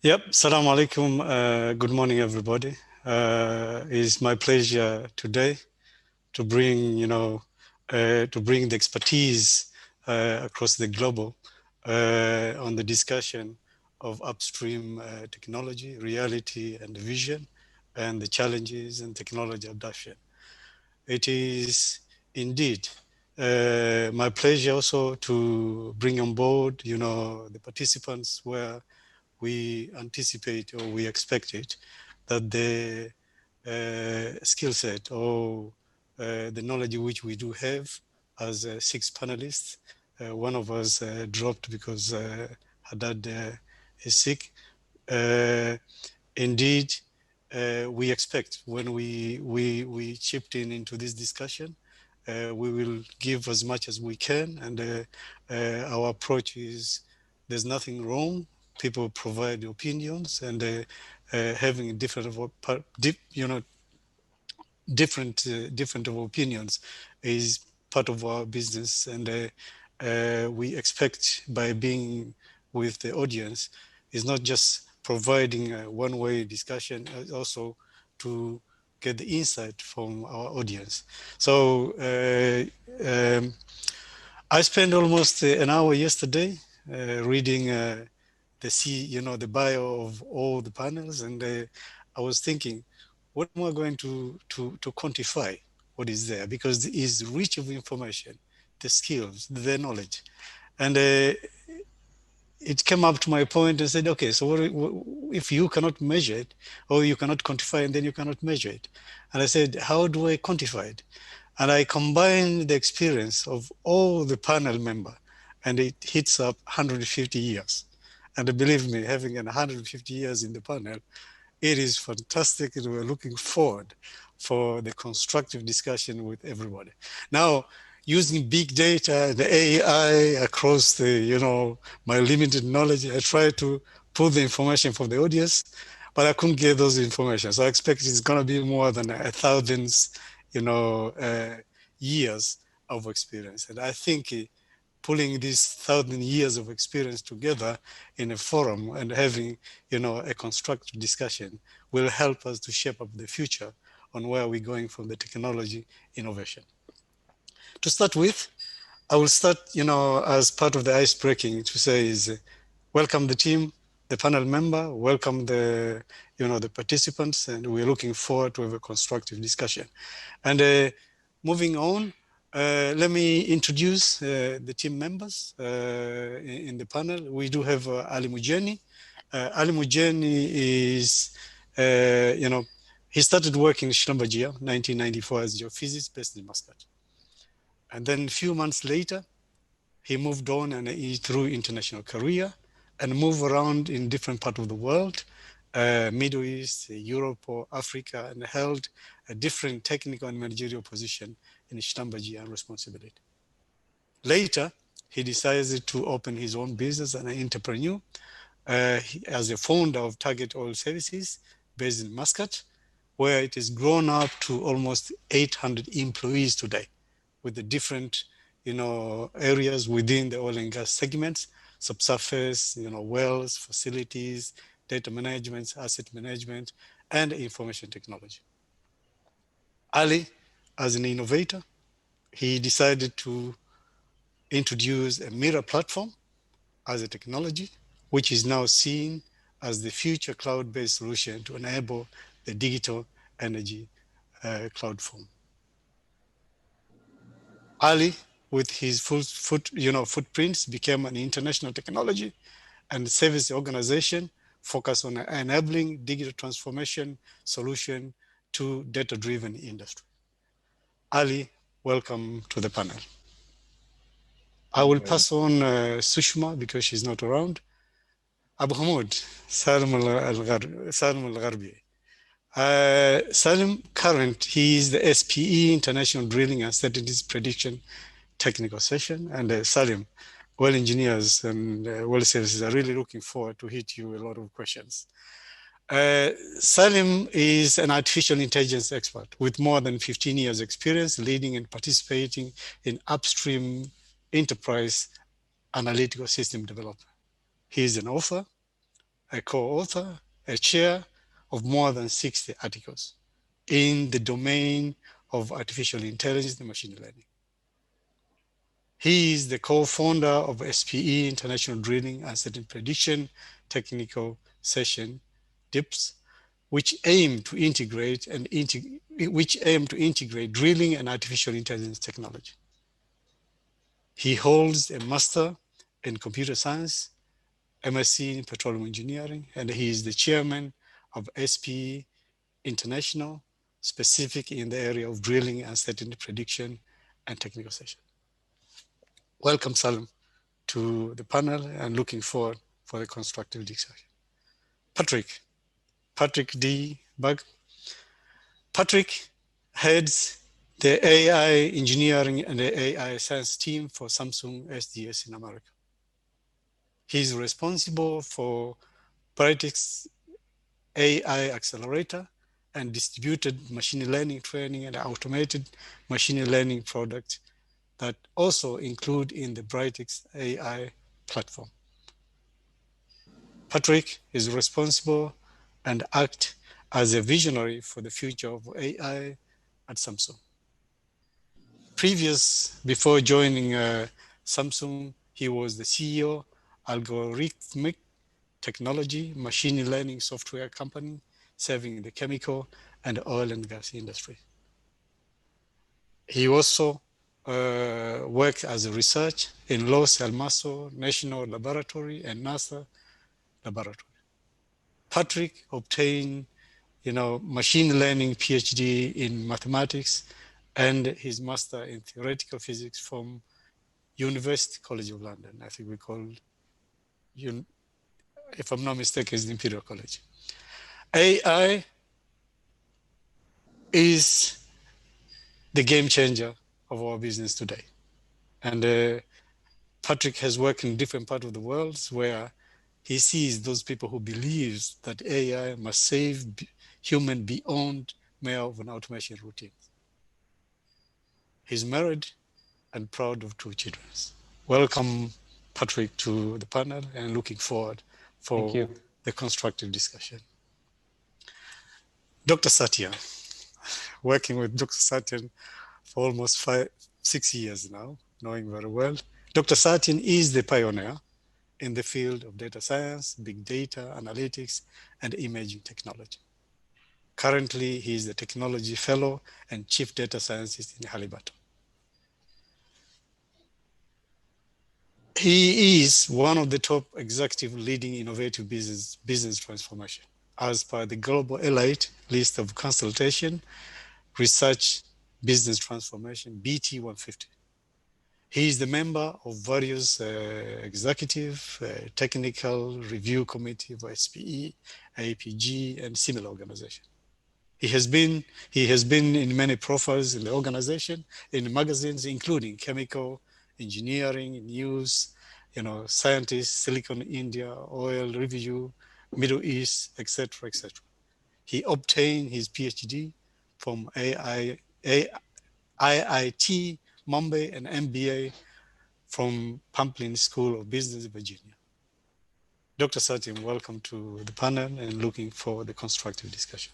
Yep, Salam alaikum. Good morning, everybody. It's my pleasure today to bring, to bring the expertise across the global on the discussion of upstream technology, reality and vision, and the challenges and technology adoption. It is indeed my pleasure also to bring on board, the participants where we anticipate or we expect it that the skill set or the knowledge which we do have as six panelists. One of us dropped because Haddad is sick. Uh, Indeed, we expect when we chipped in into this discussion, we will give as much as we can, and our approach is there's nothing wrong. People provide opinions, and having different, different of opinions is part of our business, and we expect by being with the audience is not just providing a one-way discussion, also to get the insight from our audience. So I spent almost an hour yesterday reading the bio of all the panels, and I was thinking, what am I going to quantify what is there? Because it is rich of information, the skills, the knowledge, and it came up to my point and said, okay, so if you cannot measure it, or you cannot quantify, and then you cannot measure it? And I said, how do I quantify it? And I combined the experience of all the panel member, and it hits up 150 years. And believe me, having 150 years in the panel, it is fantastic, and we're looking forward for the constructive discussion with everybody. Now, using big data, the AI across my limited knowledge, I try to pull the information from the audience, but I couldn't get those information. So I expect it's going to be more than 1,000, years of experience. And I think pulling these 1,000 years of experience together in a forum and having, a constructive discussion will help us to shape up the future on where we're going from the technology innovation. To start with, I will start, as part of the ice breaking to say is welcome the team, the panel member, welcome the participants, and we're looking forward to have a constructive discussion. And moving on, let me introduce the team members in the panel. We do have Al-Mujaini. Al-Mujaini is, he started working in Shilambajia, 1994, as a geophysicist based in Muscat. And then a few months later, he moved on and he through international career and moved around in different parts of the world, Middle East, Europe, or Africa, and held a different technical and managerial position in Shtambaji and responsibility. Later, he decided to open his own business as an entrepreneur as a founder of Target Oil Services based in Muscat, where it has grown up to almost 800 employees today with the different areas within the oil and gas segments, subsurface, wells, facilities, data management, asset management, and information technology. Ali, as an innovator, he decided to introduce a mirror platform as a technology, which is now seen as the future cloud-based solution to enable the digital energy cloud form. Ali, with his footprints, became an international technology and service organization focused on enabling digital transformation solution to data-driven industry. Ali, welcome to the panel. I will pass on Sushma because she's not around. Abu Hamoud, Salem Al-Gharbi. Salim current, he is the SPE, International Drilling and Strategies Prediction Technical Session. And Salim, well engineers and well services are really looking forward to hit you a lot of questions. Salim is an artificial intelligence expert with more than 15 years experience leading and participating in upstream enterprise analytical system development. He is an author, a co-author, a chair of more than 60 articles in the domain of artificial intelligence and machine learning. He is the co-founder of SPE, International Drilling and Certain Prediction Technical Session, DIPS, which aim to integrate drilling and artificial intelligence technology. He holds a master in computer science, MSc in petroleum engineering, and he is the chairman of SPE International, specific in the area of drilling and certain prediction and technical session. Welcome, Salem, to the panel, and looking forward for the constructive discussion. Patrick D. Bug. Patrick heads the AI engineering and the AI science team for Samsung SDS in America. He's responsible for Patrick's AI accelerator and distributed machine learning training and automated machine learning products that also include in the Brightex AI platform. Patrick is responsible and acts as a visionary for the future of AI at Samsung. Before joining Samsung, he was the CEO, Algorithmic Technology, machine learning software company serving the chemical and oil and gas industry. He also worked as a research in Los Alamos National Laboratory and Nasser Laboratory. Patrick obtained, machine learning PhD in mathematics and his master in theoretical physics from University College of London. I think we call, if I'm not mistaken, it's the Imperial College. AI is the game changer of our business today. And Patrick has worked in different parts of the world where he sees those people who believe that AI must save human beyond mere of an automation routine. He's married and proud of 2 children. Welcome, Patrick, to the panel, and looking forward for the constructive discussion. Dr. Satyam, working with Dr. Satyam for almost 6 years now, knowing very well. Dr. Satyam is the pioneer in the field of data science, big data, analytics, and imaging technology. Currently, he is the technology fellow and chief data scientist in Halliburton. He is one of the top executive leading innovative business transformation as per the Global Elite list of consultation, research, business transformation, BT 150. He is the member of various executive, technical review committee of SPE, APG, and similar organizations. He has been in many profiles in the organization, in magazines, including chemical, engineering, news, scientists, Silicon India, oil review, Middle East, etc., etc. He obtained his PhD from IIT Mumbai and MBA from Pamplin School of Business, Virginia. Dr. Satyam, welcome to the panel and looking for the constructive discussion.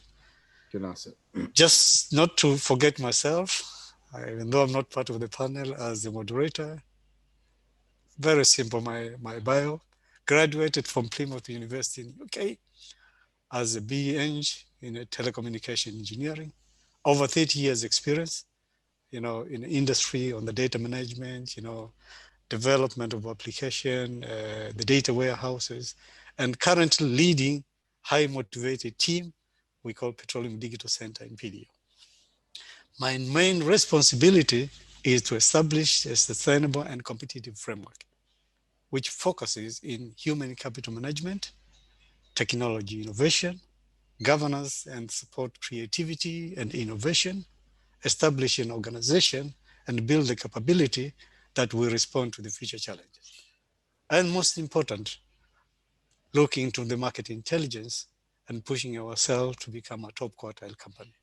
Nasser. Just not to forget myself, even though I'm not part of the panel, as the moderator. Very simple, my bio. Graduated from Plymouth University in UK as a BE Eng in telecommunication engineering. Over 30 years experience, in industry on the data management, development of application, the data warehouses, and currently leading high motivated team we call Petroleum Digital Center in PDO. My main responsibility is to establish a sustainable and competitive framework, which focuses in human capital management, technology innovation, governance and support creativity and innovation, establish an organization and build the capability that will respond to the future challenges. And most important, looking to the market intelligence and pushing ourselves to become a top quartile company.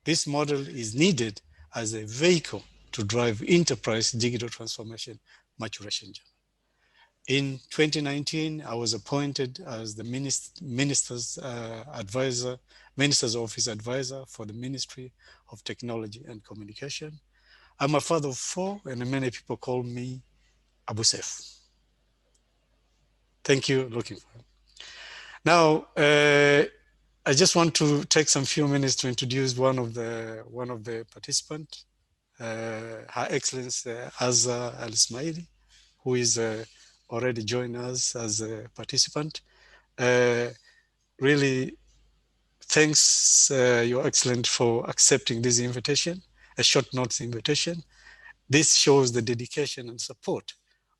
This model is needed as a vehicle to drive enterprise digital transformation maturation journey. In 2019, I was appointed as the minister's advisor, minister's office advisor for the Ministry of Technology and Communication. I'm a father of 4, and many people call me Abu Saif. Thank you. Looking forward. Now, I just want to take some few minutes to introduce one of the participants, Her Excellency Azza Al Ismaili, who is already joined us as a participant. Really, thanks, Your Excellency, for accepting this invitation, a short notice invitation. This shows the dedication and support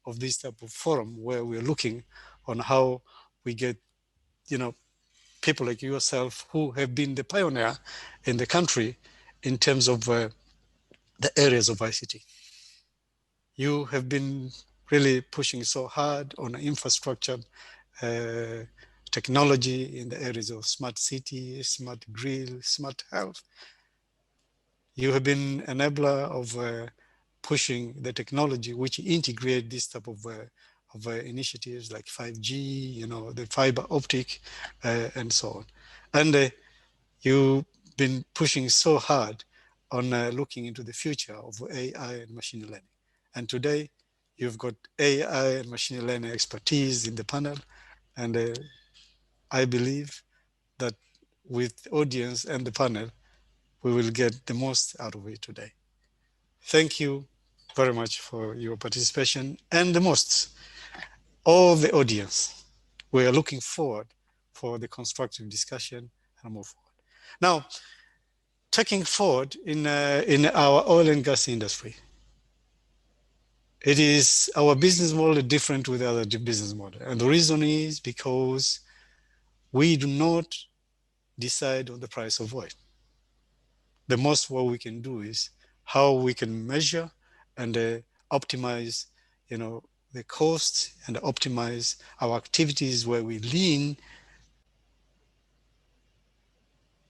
of this type of forum where we're looking on how we get, people like yourself who have been the pioneer in the country in terms of the areas of ICT. You have been really pushing so hard on infrastructure, technology in the areas of smart city, smart grid, smart health. You have been enabler of pushing the technology which integrate this type of initiatives like 5G, the fiber optic, and so on. And you've been pushing so hard on looking into the future of AI and machine learning. And today, you've got AI and machine learning expertise in the panel. And I believe that with the audience and the panel, we will get the most out of it today. Thank you very much for your participation, and the most, all the audience. We are looking forward for the constructive discussion and move forward. Now, taking forward in our oil and gas industry, it is our business model different with other business model. And the reason is because we do not decide on the price of oil. The most what we can do is how we can measure and optimize, the costs and optimize our activities where we lean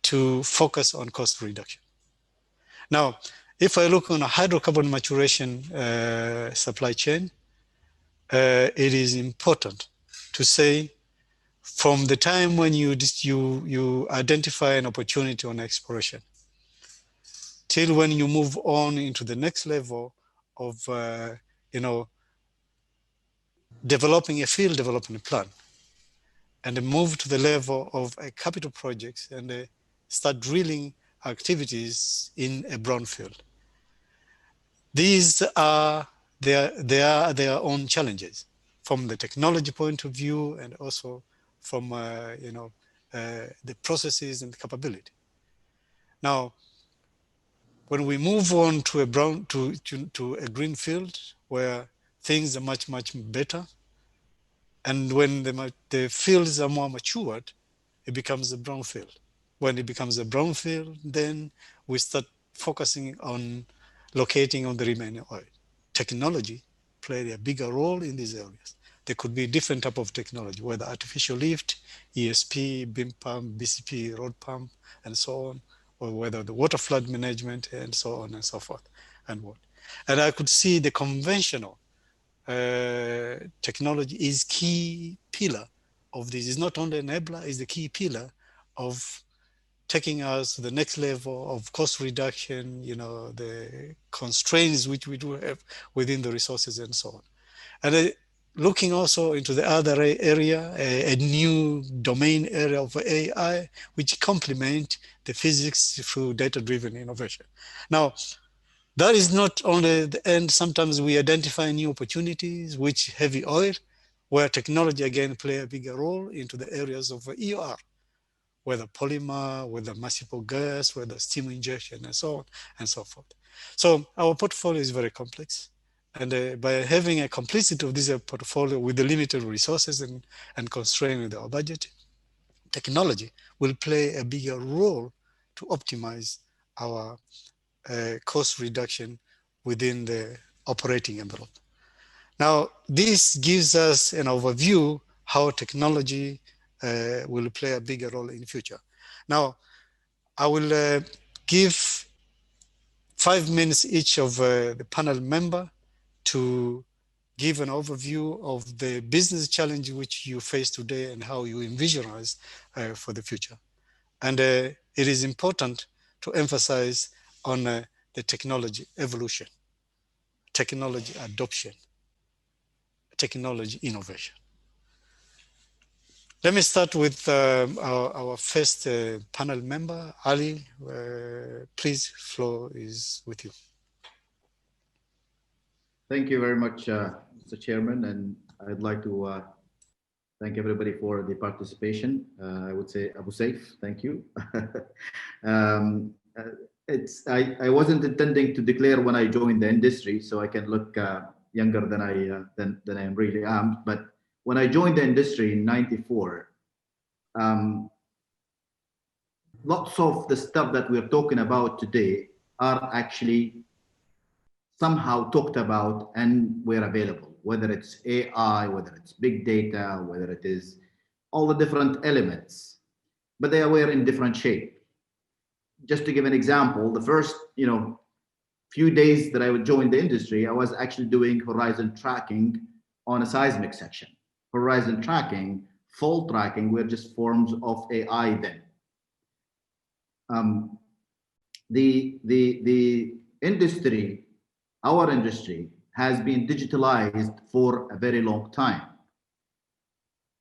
to focus on cost reduction. Now, if I look on a hydrocarbon maturation supply chain, it is important to say from the time when you identify an opportunity on exploration till when you move on into the next level of developing a field development plan and move to the level of a capital projects and start drilling activities in a brownfield. These are their own challenges from the technology point of view and also from the processes and the capability. Now, when we move on to a green field where things are much better, and when the fields are more matured, it becomes a brownfield. When it becomes a brownfield, then we start focusing on locating on the remaining oil. Technology played a bigger role in these areas. There could be different type of technology, whether artificial lift, ESP, beam pump, BCP, road pump, and so on, or whether the water flood management, and so on and so forth, and what. And I could see the conventional technology is key pillar of this. It's not only enabler, it's the key pillar of taking us to the next level of cost reduction, the constraints which we do have within the resources and so on. And looking also into the other area, a new domain area of AI, which complement the physics through data-driven innovation. Now, that is not only the end. Sometimes we identify new opportunities, which heavy oil, where technology again play a bigger role into the areas of EOR, whether polymer, whether multiple gas, whether steam injection, and so on and so forth. So our portfolio is very complex. And by having a complexity of this portfolio with the limited resources and constraint with our budget, technology will play a bigger role to optimize our cost reduction within the operating envelope. Now, this gives us an overview how technology will play a bigger role in the future. Now, I will give 5 minutes each of the panel member to give an overview of the business challenge which you face today and how you envision for the future. And it is important to emphasize on the technology evolution, technology adoption, technology innovation. Let me start with our first panel member, Ali. Please, floor is with you. Thank you very much, Mr. Chairman, and I'd like to thank everybody for the participation. I would say Abu Saif, thank you. I wasn't intending to declare when I joined the industry, so I can look younger than I really am. But when I joined the industry in '94, lots of the stuff that we're talking about today are actually somehow talked about and were available, whether it's AI, whether it's big data, whether it is all the different elements, but they were in different shape. Just to give an example, the first few days that I would join the industry, I was actually doing horizon tracking on a seismic section. Horizon tracking, fault tracking were just forms of AI then. The industry, our industry, has been digitalized for a very long time.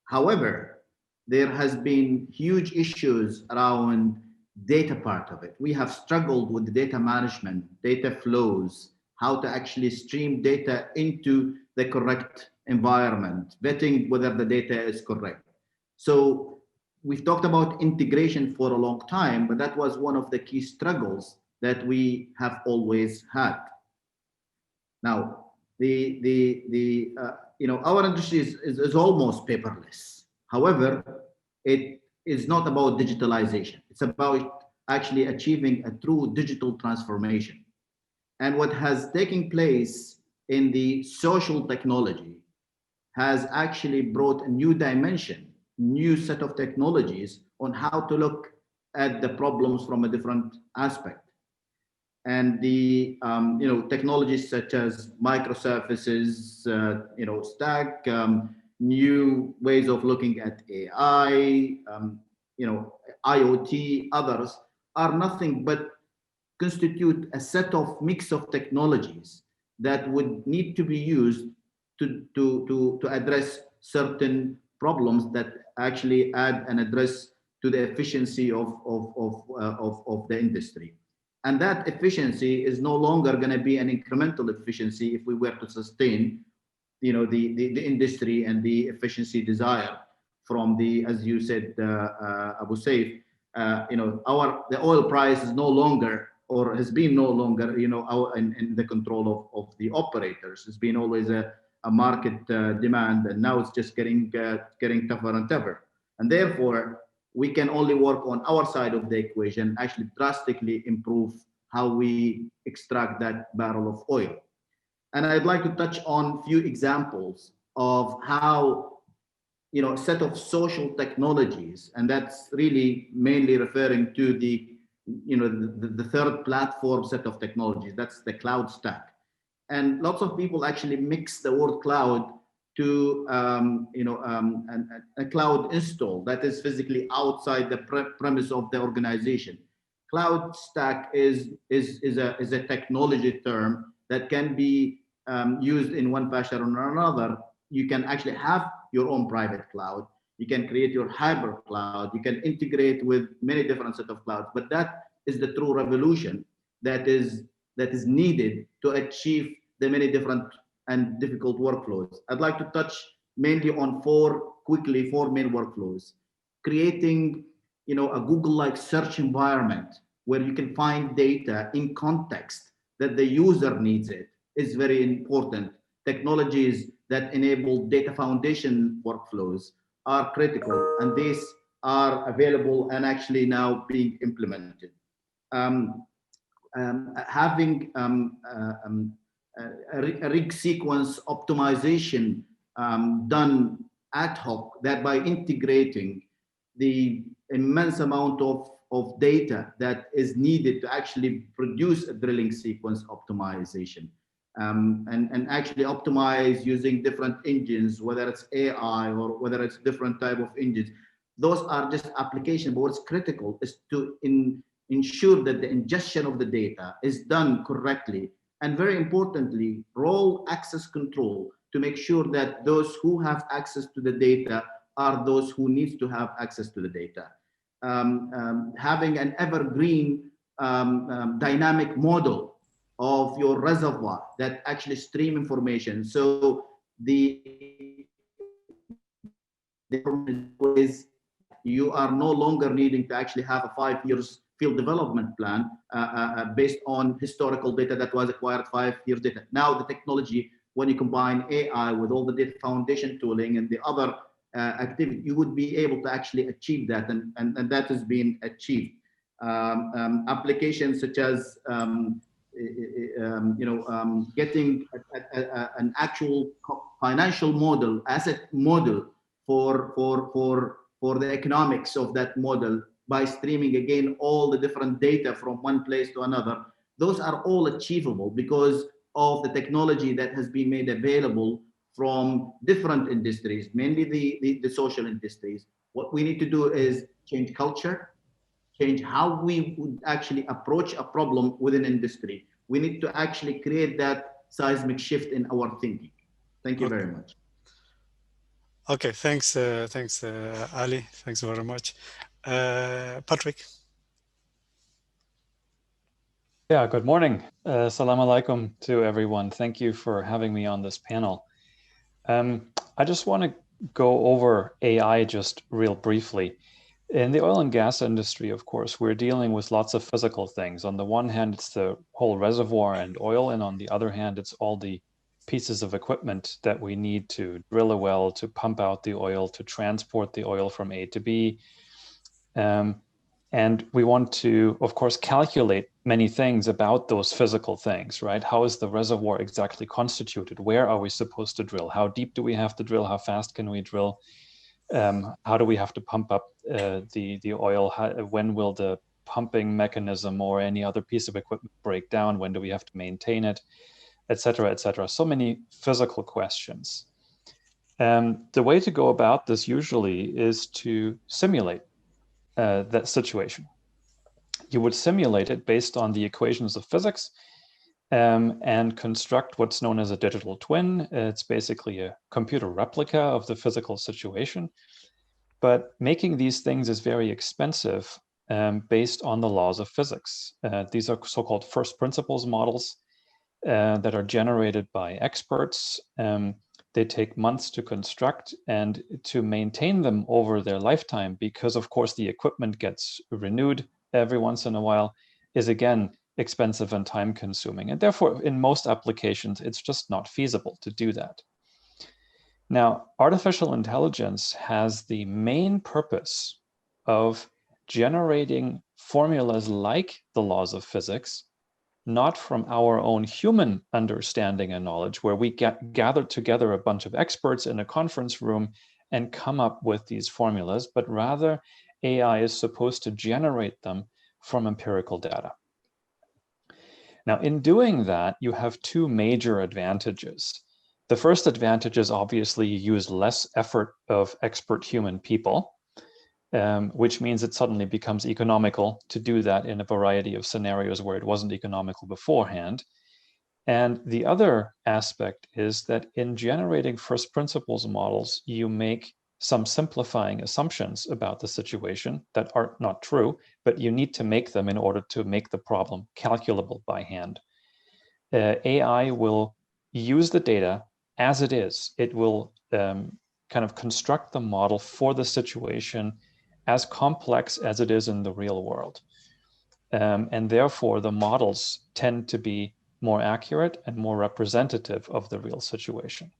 However, there has been huge issues around data part of it. We have struggled with the data management, data flows, how to actually stream data into the correct environment, vetting whether the data is correct. So we've talked about integration for a long time, but that was one of the key struggles that we have always had. Now, our industry is almost paperless. However, it is not about digitalization. It's about actually achieving a true digital transformation. And what has taken place in the social technology has actually brought a new dimension, new set of technologies on how to look at the problems from a different aspect. And the technologies such as microservices, stack, new ways of looking at AI, IoT, others are nothing but constitute a set of mix of technologies that would need to be used to address certain problems that actually add an address to the efficiency of the industry. And that efficiency is no longer going to be an incremental efficiency if we were to sustain, the industry and the efficiency desire from the, as you said, Abu Saif, the oil price is no longer, or has been no longer, in the control of the operators. It's been always a market demand, and now it's just getting tougher and tougher. And therefore, we can only work on our side of the equation, actually drastically improve how we extract that barrel of oil. And I'd like to touch on a few examples of how, a set of social technologies, and that's really mainly referring to the third platform set of technologies, that's the cloud stack. And lots of people actually mix the word cloud to a cloud install that is physically outside the premise of the organization. Cloud stack is a technology term that can be used in one fashion or another. You can actually have your own private cloud. You can create your hybrid cloud. You can integrate with many different set of clouds. But that is the true revolution that is needed to achieve the many different and difficult workflows. I'd like to touch mainly on four main workflows. Creating, a Google-like search environment where you can find data in context that the user needs it is very important. Technologies that enable data foundation workflows are critical, and these are available and actually now being implemented. Having a rig sequence optimization done ad hoc, thereby integrating the immense amount of data that is needed to actually produce a drilling sequence optimization. and actually optimize using different engines, whether it's AI or whether it's different type of engines. Those are just application, but what's critical is to ensure that the ingestion of the data is done correctly, and very importantly, role access control to make sure that those who have access to the data are those who needs to have access to the data. Having an evergreen dynamic model of your reservoir that actually stream information. So you are no longer needing to actually have a 5 years field development plan based on historical data that was acquired 5 years data. Now the technology, when you combine AI with all the data foundation tooling and the other activity, you would be able to actually achieve that, and that has been achieved. Applications such as getting an actual financial model, asset model for the economics of that model by streaming again all the different data from one place to another. Those are all achievable because of the technology that has been made available from different industries, mainly the social industries. What we need to do is change culture, change how we would actually approach a problem within industry. We need to actually create that seismic shift in our thinking. Thank you very much. Okay, thanks, Ali. Thanks very much. Patrick. Yeah, good morning. Assalamu alaikum to everyone. Thank you for having me on this panel. I just want to go over AI just real briefly. In the oil and gas industry, of course, we're dealing with lots of physical things. On the one hand, it's the whole reservoir and oil, and on the other hand, it's all the pieces of equipment that we need to drill a well, to pump out the oil, to transport the oil from A to B. And we want to, of course, calculate many things about those physical things, right? How is the reservoir exactly constituted? Where are we supposed to drill? How deep do we have to drill? How fast can we drill? How do we have to pump up the oil? When will the pumping mechanism or any other piece of equipment break down? When do we have to maintain it? Et cetera, et cetera. So many physical questions. The way to go about this usually is to simulate that situation. You would simulate it based on the equations of physics and construct what's known as a digital twin. It's basically a computer replica of the physical situation. But making these things is very expensive based on the laws of physics. These are so-called first principles models that are generated by experts. They take months to construct and to maintain them over their lifetime, because of course the equipment gets renewed every once in a while, is again expensive and time consuming. And therefore, in most applications, it's just not feasible to do that. Now, artificial intelligence has the main purpose of generating formulas like the laws of physics, not from our own human understanding and knowledge, where we gather together a bunch of experts in a conference room and come up with these formulas, but rather AI is supposed to generate them from empirical data. Now, in doing that, you have two major advantages. The first advantage is obviously you use less effort of expert human people, which means it suddenly becomes economical to do that in a variety of scenarios where it wasn't economical beforehand. And the other aspect is that in generating first principles models, you make some simplifying assumptions about the situation that are not true, but you need to make them in order to make the problem calculable by hand. AI will use the data as it is. It will kind of construct the model for the situation as complex as it is in the real world. And therefore, the models tend to be more accurate and more representative of the real situation.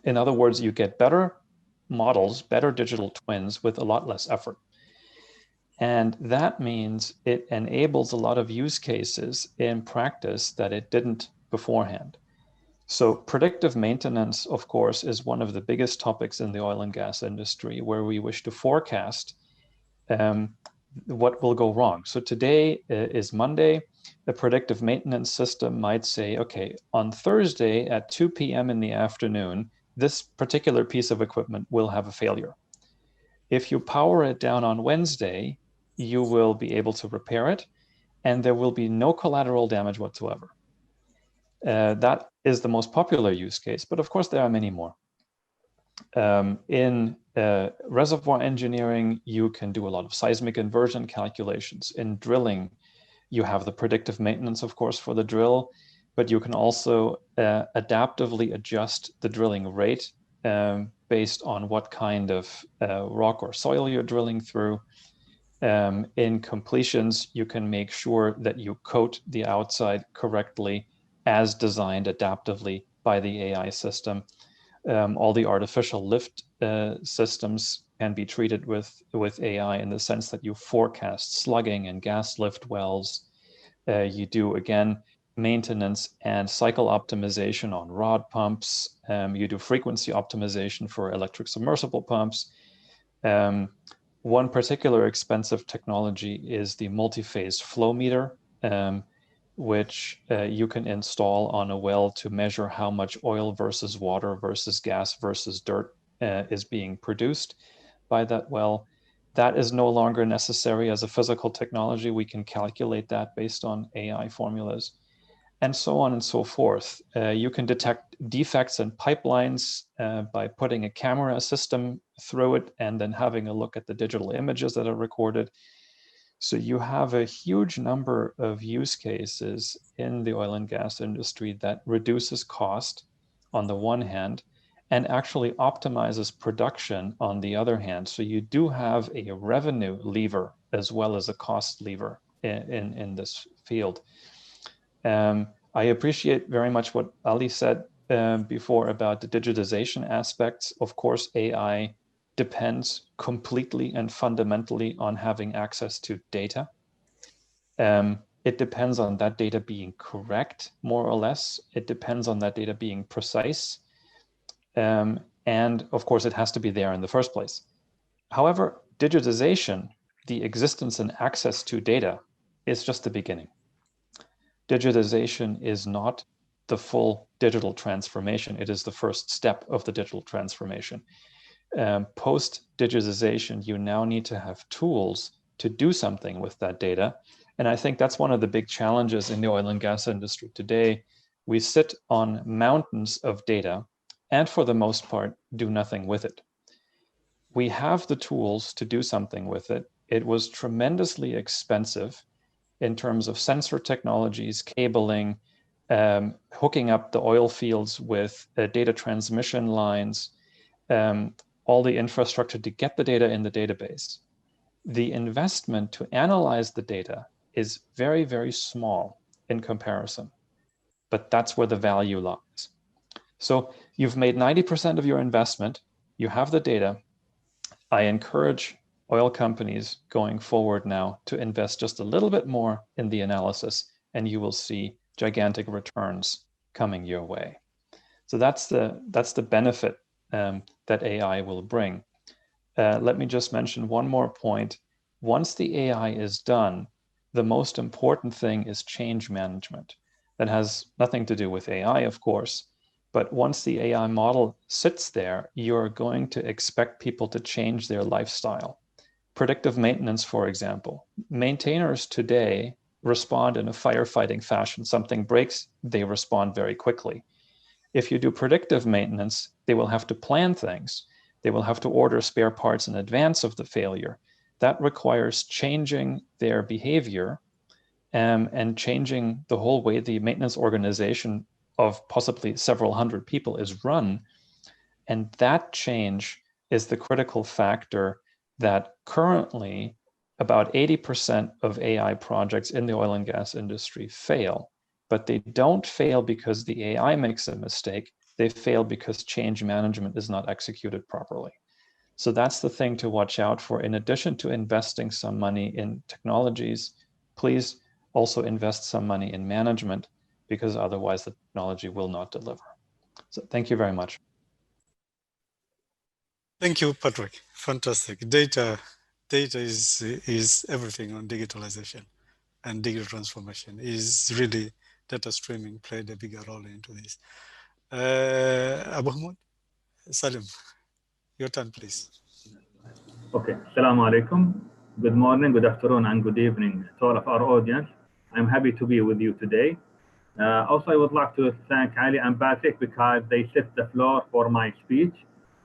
In other words, you get better models, better digital twins with a lot less effort. And that means it enables a lot of use cases in practice that it didn't beforehand. So predictive maintenance, of course, is one of the biggest topics in the oil and gas industry, where we wish to forecast what will go wrong. So today is Monday. The predictive maintenance system might say, okay, on Thursday at 2 p.m. in the afternoon, this particular piece of equipment will have a failure. If you power it down on Wednesday, you will be able to repair it, and there will be no collateral damage whatsoever. That is the most popular use case, but of course there are many more. In reservoir engineering, you can do a lot of seismic inversion calculations. In drilling, you have the predictive maintenance, of course, for the drill, but you can also adaptively adjust the drilling rate based on what kind of rock or soil you're drilling through. In completions, you can make sure that you coat the outside correctly as designed adaptively by the AI system. All the artificial lift systems can be treated with AI in the sense that you forecast slugging and gas lift wells. You do, again, maintenance and cycle optimization on rod pumps. You do frequency optimization for electric submersible pumps. One particular expensive technology is the multi-phase flow meter, which you can install on a well to measure how much oil versus water versus gas versus dirt is being produced by that well. That is no longer necessary as a physical technology. We can calculate that based on AI formulas, and so on and so forth. You can detect defects in pipelines by putting a camera system through it and then having a look at the digital images that are recorded. So you have a huge number of use cases in the oil and gas industry that reduces cost on the one hand and actually optimizes production on the other hand. So you do have a revenue lever as well as a cost lever in this field. I appreciate very much what Ali said before about the digitization aspects. Of course, AI depends completely and fundamentally on having access to data. It depends on that data being correct, more or less. It depends on that data being precise. And of course, it has to be there in the first place. However, digitization, the existence and access to data, is just the beginning. Digitization is not the full digital transformation. It is the first step of the digital transformation. Post-digitization, you now need to have tools to do something with that data. And I think that's one of the big challenges in the oil and gas industry today. We sit on mountains of data and for the most part, do nothing with it. We have the tools to do something with it. It was tremendously expensive in terms of sensor technologies, cabling, hooking up the oil fields with data transmission lines, all the infrastructure to get the data in the database. The investment to analyze the data is very, very small in comparison, but that's where the value lies. So you've made 90% of your investment, you have the data. I encourage oil companies going forward now to invest just a little bit more in the analysis, and you will see gigantic returns coming your way. So that's the benefit that AI will bring. Let me just mention one more point. Once the AI is done, the most important thing is change management. That has nothing to do with AI, of course, but once the AI model sits there, you're going to expect people to change their lifestyle. Predictive maintenance, for example. Maintainers today respond in a firefighting fashion. Something breaks, they respond very quickly. If you do predictive maintenance, they will have to plan things. They will have to order spare parts in advance of the failure. That requires changing their behavior and changing the whole way the maintenance organization of possibly several hundred people is run. And that change is the critical factor that currently about 80% of AI projects in the oil and gas industry fail. But they don't fail because the AI makes a mistake. They fail because change management is not executed properly. So that's the thing to watch out for. In addition to investing some money in technologies, please also invest some money in management, because otherwise the technology will not deliver. So thank you very much. Thank you, Patrick. Fantastic. Data is everything on digitalization. and digital transformation is really data streaming played a bigger role into this. Abu Hamid, Salim, your turn, please. Okay, Assalamu alaikum. Good morning, good afternoon, and good evening to all of our audience. I'm happy to be with you today. Also, I would like to thank Ali and Patrick because they set the floor for my speech,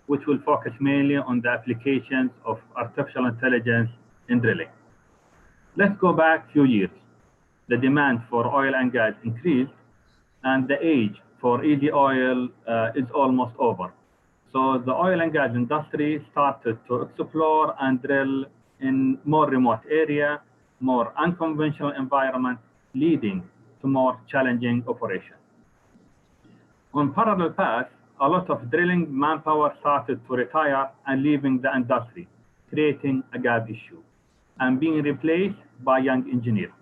which will focus mainly on the applications of artificial intelligence in drilling. Let's go back a few years. The demand for oil and gas increased, and the age for easy oil is almost over. So the oil and gas industry started to explore and drill in more remote area, more unconventional environment, leading to more challenging operations. On parallel path, a lot of drilling manpower started to retire and leaving the industry, creating a gap issue and being replaced by young engineers.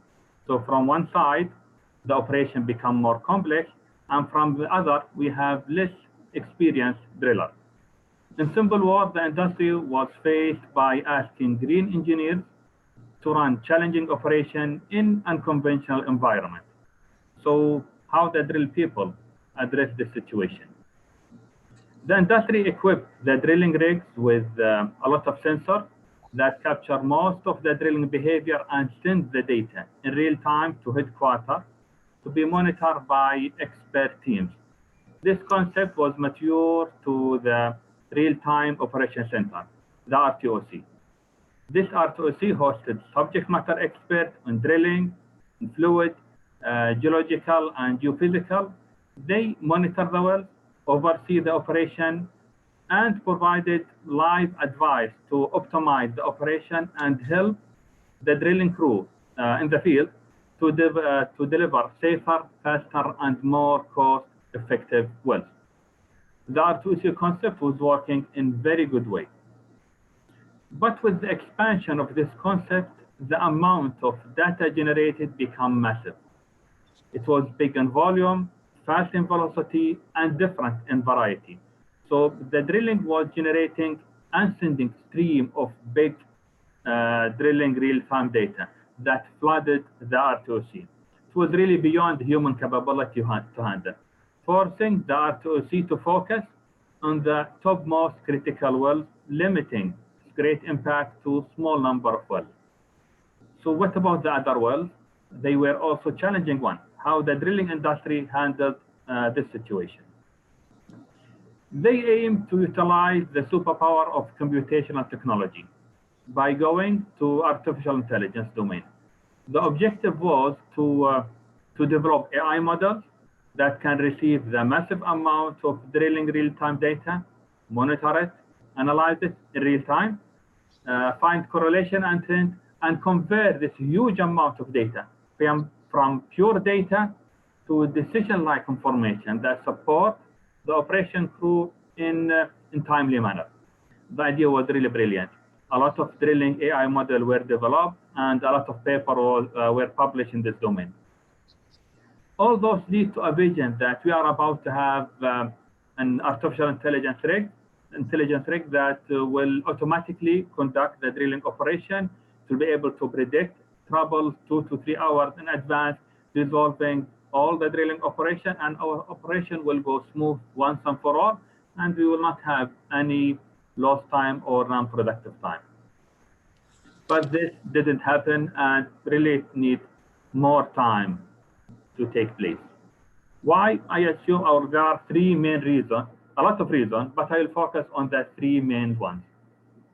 So from one side, the operation become more complex, and from the other, we have less experienced drillers. In simple words, the industry was faced by asking green engineers to run challenging operation in unconventional environment. So how the drill people address this situation? The industry equipped the drilling rigs with a lot of sensors that capture most of the drilling behavior and send the data in real time to headquarters to be monitored by expert teams. This concept was mature to the Real-Time Operation Center, the RTOC. This RTOC hosted subject matter experts on drilling, fluid, geological, and geophysical. They monitor the well, oversee the operation, and provided live advice to optimize the operation and help the drilling crew in the field to deliver safer, faster, and more cost-effective wells. The R2C concept was working in very good way. But with the expansion of this concept, the amount of data generated became massive. It was big in volume, fast in velocity, and different in variety. So the drilling was generating and sending stream of big drilling real-time data that flooded the R2C. It was really beyond human capability to handle, forcing the R2C to focus on the topmost critical wells, limiting great impact to small number of wells. So what about the other wells? They were also challenging one, how the drilling industry handled this situation. They aim to utilize the superpower of computational technology by going to artificial intelligence domain. The objective was to develop AI models that can receive the massive amount of drilling real-time data, monitor it, analyze it in real time, find correlation and trend, and convert this huge amount of data from pure data to decision-like information that support the operation crew in timely manner. The idea was really brilliant. A lot of drilling AI models were developed and a lot of papers were published in this domain. All those lead to a vision that we are about to have an artificial intelligence rig that will automatically conduct the drilling operation to be able to predict trouble 2 to 3 hours in advance, resolving all the drilling operation, and our operation will go smooth once and for all, and we will not have any lost time or non-productive time. But this didn't happen, and really need more time to take place. Why? I assume there are three main reasons, a lot of reasons, but I will focus on the three main ones.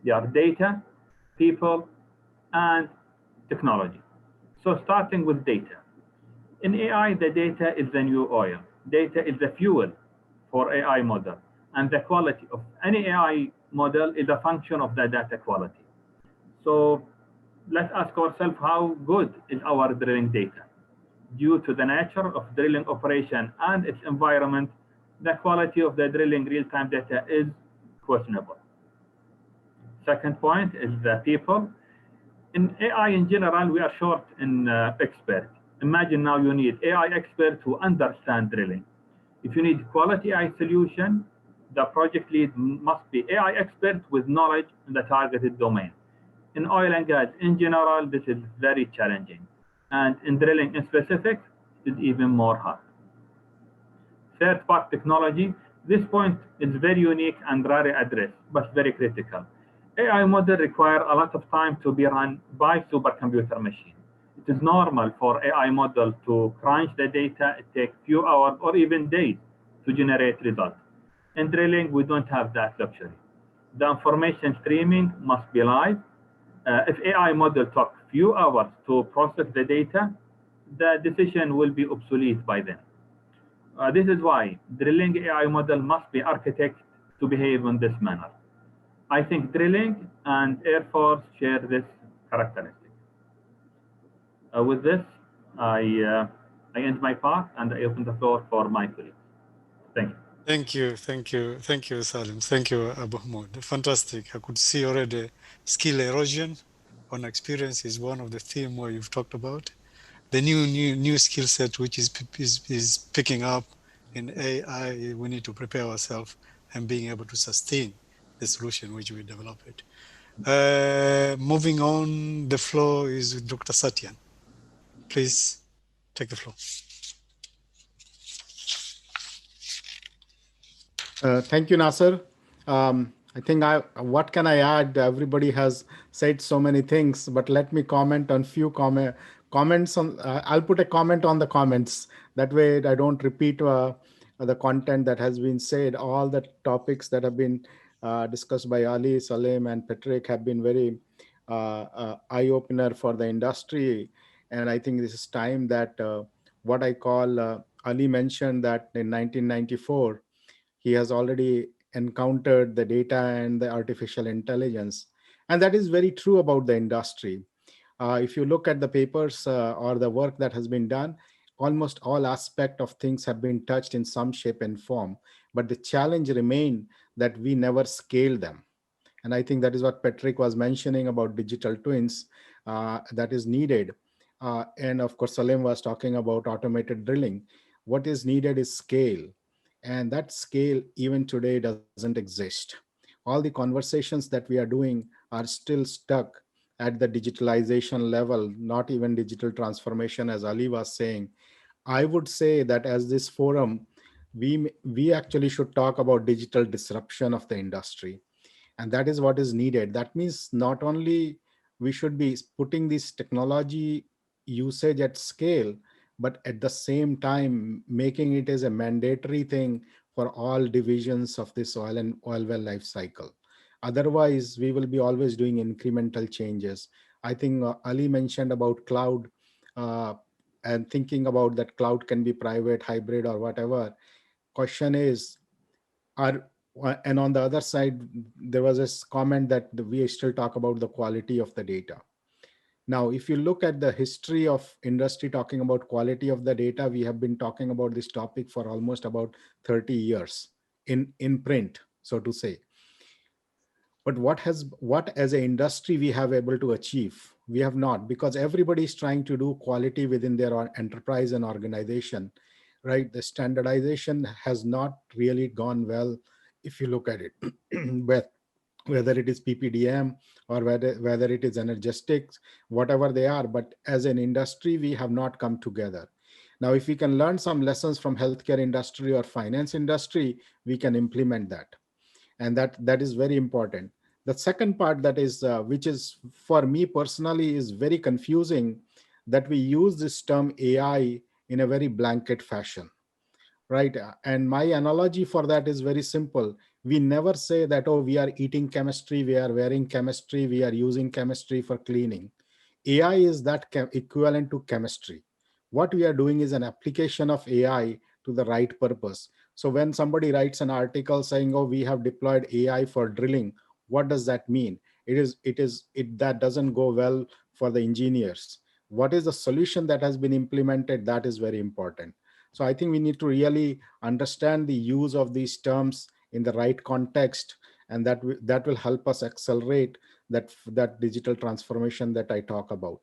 They are data, people, and technology. So starting with data. In AI, the data is the new oil. Data is the fuel for AI model, and the quality of any AI model is a function of the data quality. So let's ask ourselves, how good is our drilling data? Due to the nature of drilling operation and its environment, the quality of the drilling real-time data is questionable. Second point is the people. In AI in general, we are short in experts. Imagine now you need AI experts who understand drilling. If you need quality AI solution, the project lead must be AI expert with knowledge in the targeted domain. In oil and gas in general, this is very challenging. and in drilling in specific is even more hard. Third-party technology, this point is very unique and rarely addressed, but very critical. AI models require a lot of time to be run by supercomputer machines. It is normal for AI model to crunch the data. It takes few hours or even days to generate results. In drilling, we don't have that luxury. The information streaming must be live. If AI model took few hours to process the data, the decision will be obsolete by then. This is why drilling AI model must be architected to behave in this manner. I think drilling and Air Force share this characteristic. With this, I end my part and I open the floor for my colleagues. Thank you. Thank you, Salim. Thank you, Abu Hamid. Fantastic. I could see already skill erosion on experience is one of the theme where you've talked about. The new skill set which is picking up in AI, we need to prepare ourselves and being able to sustain the solution which we develop it. Moving on, the floor is with Dr. Satyam. Please take the floor. Thank you, Nasser. I think what can I add? Everybody has said so many things, but let me comment on few comments on. I'll put a comment on the comments. That way, I don't repeat the content that has been said. All the topics that have been discussed by Ali, Salem, and Patrick have been very eye-opener for the industry. And I think this is time that what I call Ali mentioned that in 1994. He has already encountered the data and the artificial intelligence. And that is very true about the industry. If you look at the papers or the work that has been done, almost all aspects of things have been touched in some shape and form. But the challenge remained that we never scale them. And I think that is what Patrick was mentioning about digital twins that is needed. And of course, Salem was talking about automated drilling. What is needed is scale. And that scale even today doesn't exist. All the conversations that we are doing are still stuck at the digitalization level, not even digital transformation, as Ali was saying. I would say that as this forum, we actually should talk about digital disruption of the industry. And that is what is needed. That means not only we should be putting this technology usage at scale, but at the same time making it as a mandatory thing for all divisions of this oil and oil well life cycle. Otherwise, we will be always doing incremental changes. I think Ali mentioned about cloud and thinking about that cloud can be private, hybrid, or whatever. Question is, and on the other side, there was this comment that we still talk about the quality of the data. Now, if you look at the history of industry talking about quality of the data, we have been talking about this topic for almost about 30 years in print, so to say. But what as an industry we have able to achieve? We have not, because everybody is trying to do quality within their enterprise and organization, right? The standardization has not really gone well if you look at it. Whether it is PPDM or whether it is energetics, whatever they are, but as an industry, we have not come together. Now, if we can learn some lessons from healthcare industry or finance industry, we can implement that. And that is very important. The second part that is, which is for me personally is very confusing, that we use this term AI in a very blanket fashion. Right. And my analogy for that is very simple. We never say that, oh, we are eating chemistry, we are wearing chemistry, we are using chemistry for cleaning. AI is that equivalent to chemistry. What we are doing is an application of AI to the right purpose. So when somebody writes an article saying, oh, we have deployed AI for drilling, what does that mean? That doesn't go well for the engineers. What is the solution that has been implemented? That is very important. So I think we need to really understand the use of these terms in the right context, and that will help us accelerate that digital transformation that I talk about.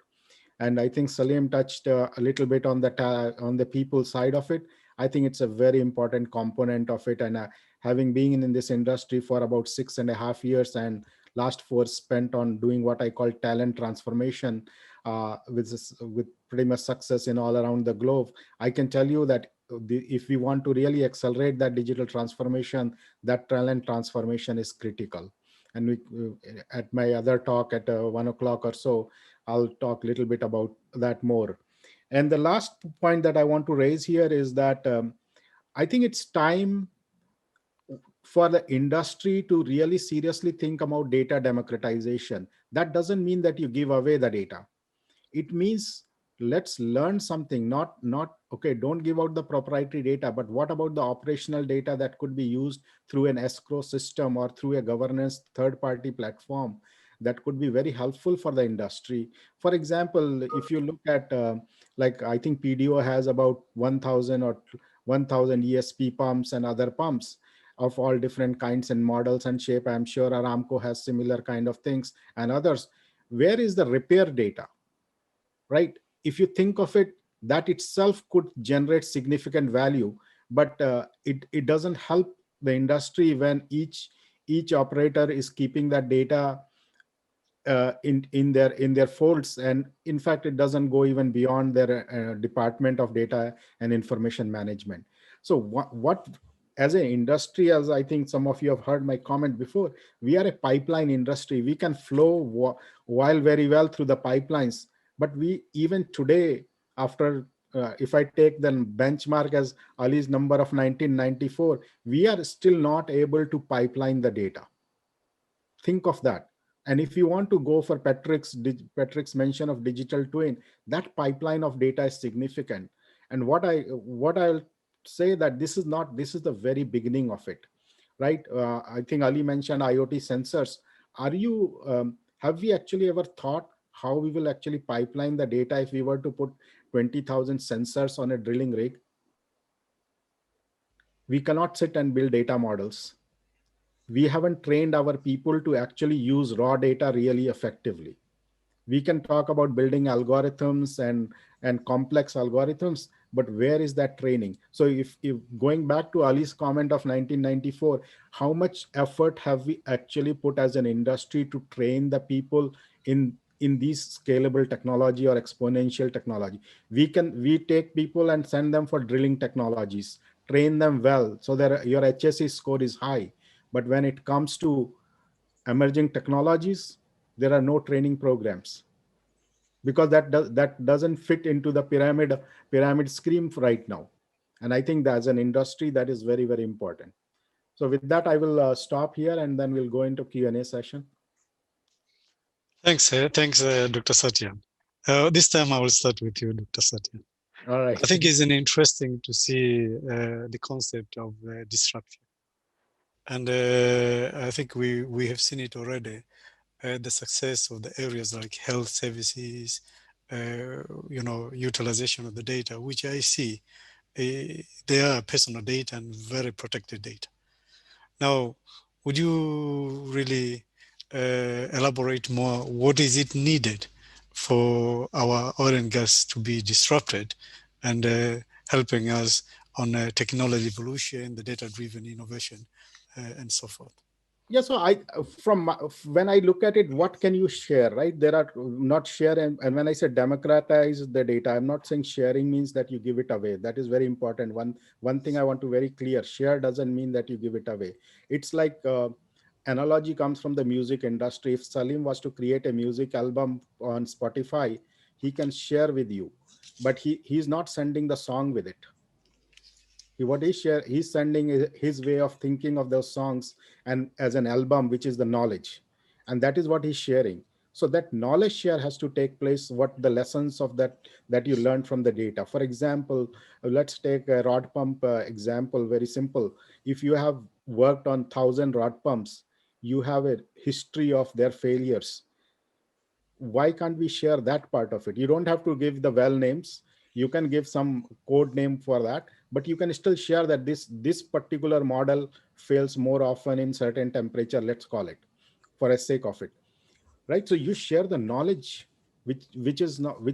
And I think Salim touched a little bit on the people side of it. I think it's a very important component of it. And having been in this industry for about 6.5 years and last 4 spent on doing what I call talent transformation, with pretty much success in all around the globe. I can tell you that if we want to really accelerate that digital transformation, that talent transformation is critical. And at my other talk at 1 o'clock or so, I'll talk a little bit about that more. And the last point that I want to raise here is that I think it's time for the industry to really seriously think about data democratization. That doesn't mean that you give away the data. It means let's learn something, not okay, don't give out the proprietary data, but what about the operational data that could be used through an escrow system or through a governance third party platform that could be very helpful for the industry. For example, if you look at like I think PDO has about 1000 or 1000 ESP pumps and other pumps of all different kinds and models and shape. I'm sure Aramco has similar kind of things and others. Where is the repair data? Right? If you think of it, that itself could generate significant value, but it doesn't help the industry when each operator is keeping that data in their folds, and in fact it doesn't go even beyond their department of data and information management. So what as an industry, as I think some of you have heard my comment before, we are a pipeline industry. We can flow while very well through the pipelines, but we even today, after if I take the benchmark as Ali's number of 1994, we are still not able to pipeline the data. Think of that. And if you want to go for Patrick's mention of digital twin, that pipeline of data is significant. And what I'll say that this is the very beginning of it, right? I think Ali mentioned IoT sensors. Have we actually ever thought how we will actually pipeline the data if we were to put 20,000 sensors on a drilling rig? We cannot sit and build data models. We haven't trained our people to actually use raw data really effectively. We can talk about building algorithms and complex algorithms, but where is that training? So if going back to Ali's comment of 1994, how much effort have we actually put as an industry to train the people in these scalable technology or exponential technology? We take people and send them for drilling technologies, train them well so that your HSE score is high. But when it comes to emerging technologies, there are no training programs, because that doesn't fit into the pyramid scheme right now. And I think that as an industry, that is very, very important. So with that, I will stop here and then we'll go into Q&A session. Thanks, Dr. Satyam. This time I will start with you, Dr. Satyam. All right. I think it's interesting to see the concept of disruption. And I think we have seen it already, the success of the areas like health services, utilization of the data, which I see, they are personal data and very protected data. Now, would you really elaborate more? What is it needed for our oil and gas to be disrupted and helping us on technology evolution, the data-driven innovation, and so forth? Yeah, so when I look at it, what can you share, right? There are not share, and when I say democratize the data, I'm not saying sharing means that you give it away. That is very important. One thing I want to very clear: share doesn't mean that you give it away. It's like analogy comes from the music industry. If Salim was to create a music album on Spotify, he can share with you, but he's not sending the song with it. He's sending his way of thinking of those songs and as an album, which is the knowledge, and that is what he's sharing. So that knowledge share has to take place. What the lessons of that you learned from the data? For example, let's take a rod pump example, very simple. If you have worked on 1,000 rod pumps, you have a history of their failures. Why can't we share that part of it? You don't have to give the well names. You can give some code name for that, but you can still share that this particular model fails more often in certain temperature, let's call it, for a sake of it, right? So you share the knowledge, which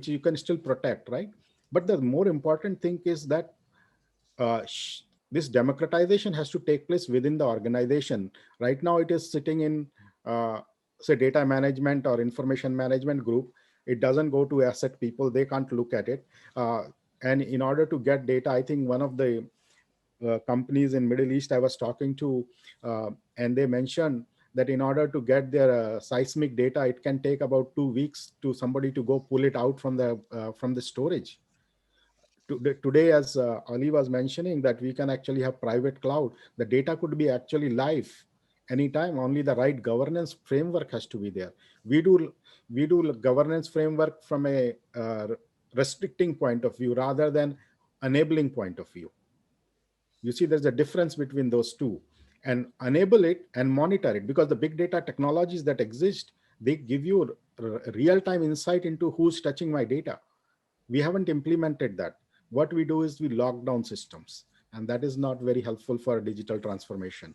you can still protect, right? But the more important thing is that this democratization has to take place within the organization. Right now, it is sitting in say data management or information management group, it doesn't go to asset people. They can't look at it. And in order to get data, I think one of the companies in Middle East I was talking to, and they mentioned that in order to get their seismic data, it can take about 2 weeks to somebody to go pull it out from the storage. Today, as Ali was mentioning, that we can actually have private cloud. The data could be actually live anytime. Only the right governance framework has to be there. We do governance framework from a restricting point of view rather than enabling point of view. You see, there's a difference between those two. And enable it and monitor it, because the big data technologies that exist, they give you real-time insight into who's touching my data. We haven't implemented that. What we do is we lock down systems, and that is not very helpful for digital transformation,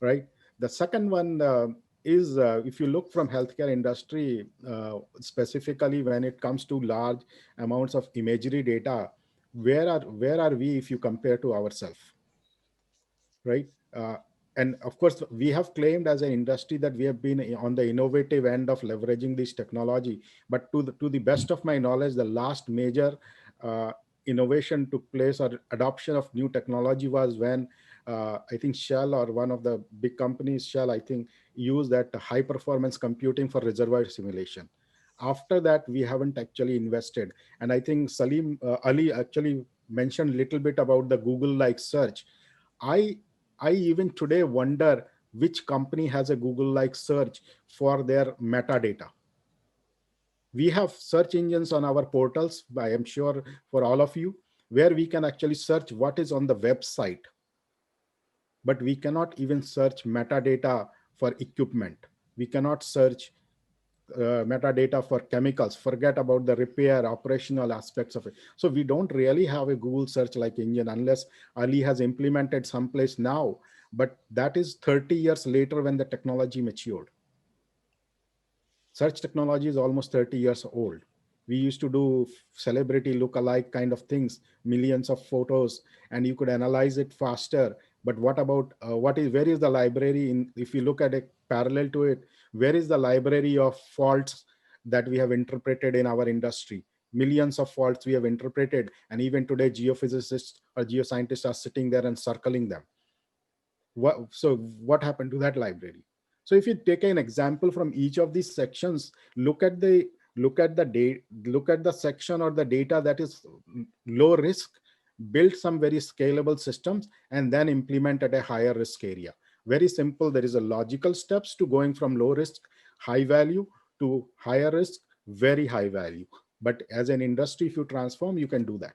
right? The second one is if you look from healthcare industry, specifically when it comes to large amounts of imagery data, where are we if you compare to ourselves, right? And of course, we have claimed as an industry that we have been on the innovative end of leveraging this technology. But to the best of my knowledge, the last major innovation took place or adoption of new technology was when I think Shell, or one of the big companies, Shell, I think, used that high performance computing for reservoir simulation. After that, we haven't actually invested. And I think Ali actually mentioned a little bit about the Google-like search. I even today wonder which company has a Google-like search for their metadata. We have search engines on our portals, I am sure for all of you, where we can actually search what is on the website. But we cannot even search metadata for equipment. We cannot search metadata for chemicals. Forget about the repair, operational aspects of it. So we don't really have a Google search like engine unless Ali has implemented someplace now, but that is 30 years later when the technology matured. Search technology is almost 30 years old. We used to do celebrity look-alike kind of things, millions of photos, and you could analyze it faster. But what about where is the library if you look at it parallel to it, where is the library of faults that we have interpreted in our industry? Millions of faults we have interpreted, and even today geophysicists or geoscientists are sitting there and circling them. So what happened to that library? So if you take an example from each of these sections, look at the section or the data that is low risk, build some very scalable systems, and then implement at a higher risk area. Very simple. There is a logical steps to going from low risk, high value to higher risk, very high value. But as an industry, if you transform, you can do that.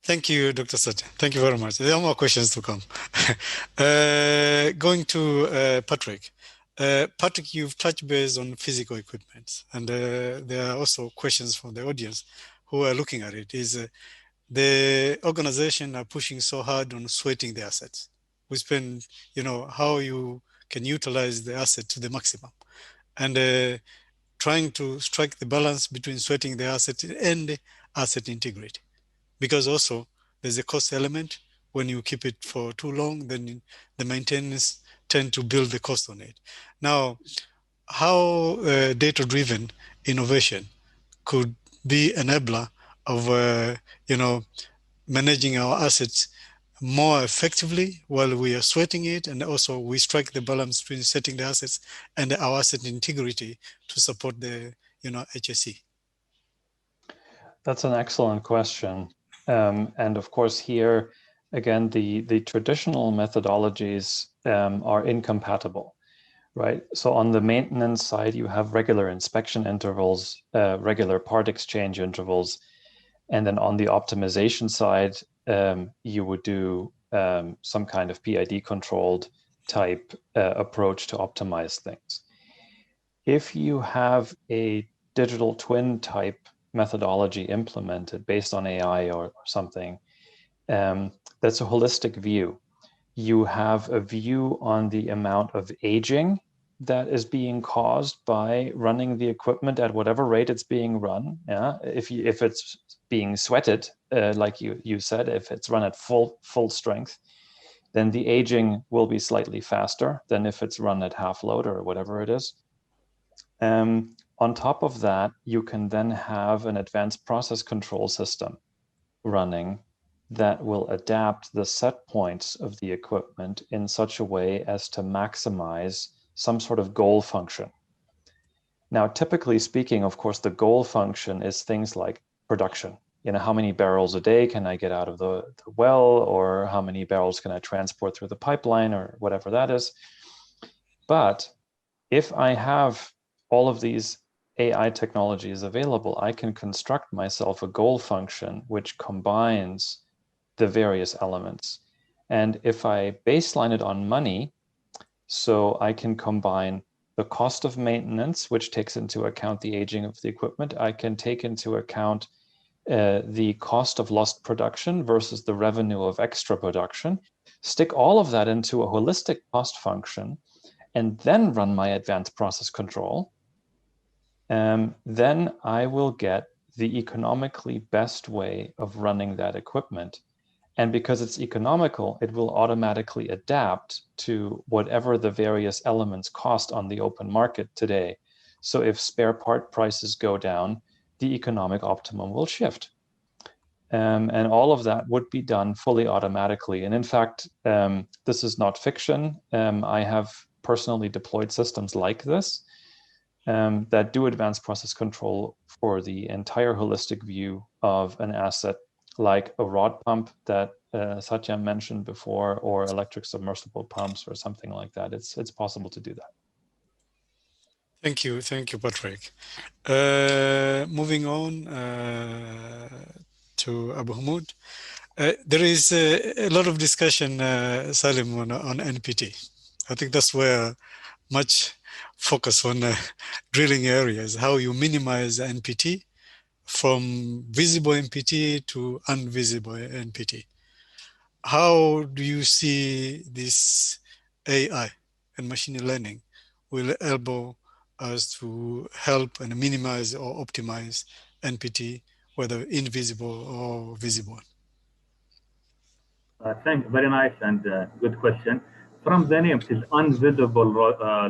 Thank you, Dr. Satyam. Thank you very much. There are more questions to come. Going to Patrick. Patrick, you've touched base on physical equipment, and there are also questions from the audience who are looking at it. The organization are pushing so hard on sweating the assets. We spend, how you can utilize the asset to the maximum, and trying to strike the balance between sweating the asset and asset integrity. Because also there's a cost element. When you keep it for too long, then the maintenance tend to build the cost on it. Now, how data-driven innovation could be enabler of, managing our assets more effectively while we are sweating it, and also we strike the balance between setting the assets and our asset integrity to support the, HSE? That's an excellent question. And of course, here, again, the traditional methodologies are incompatible, right? So on the maintenance side, you have regular inspection intervals, regular part exchange intervals. And then on the optimization side, you would do some kind of PID controlled type approach to optimize things. If you have a digital twin type methodology implemented based on AI or something, that's a holistic view. You have a view on the amount of aging that is being caused by running the equipment at whatever rate it's being run. Yeah, if it's being sweated, like you said, if it's run at full strength, then the aging will be slightly faster than if it's run at half load or whatever it is. On top of that, you can then have an advanced process control system running that will adapt the set points of the equipment in such a way as to maximize some sort of goal function. Now, typically speaking, of course, the goal function is things like production. You know, how many barrels a day can I get out of the well, or how many barrels can I transport through the pipeline, or whatever that is. But if I have all of these AI technologies available, I can construct myself a goal function which combines the various elements. And if I baseline it on money, so I can combine the cost of maintenance, which takes into account the aging of the equipment. I can take into account the cost of lost production versus the revenue of extra production, stick all of that into a holistic cost function, and then run my advanced process control. Then I will get the economically best way of running that equipment. And because it's economical, it will automatically adapt to whatever the various elements cost on the open market today. So if spare part prices go down, the economic optimum will shift. And all of that would be done fully automatically. And in fact, this is not fiction. I have personally deployed systems like this that do advanced process control for the entire holistic view of an asset, like a rod pump that Satyam mentioned before, or electric submersible pumps or something like that. It's possible to do that. Thank you, Patrick. Moving on to Abu Hamud. There is a lot of discussion, Salim, on NPT. I think that's where much focus on drilling areas, how you minimize NPT from visible NPT to invisible NPT. How do you see this AI and machine learning will enable us to help and minimize or optimize NPT, whether invisible or visible? Very nice and good question. From the name, it is invisible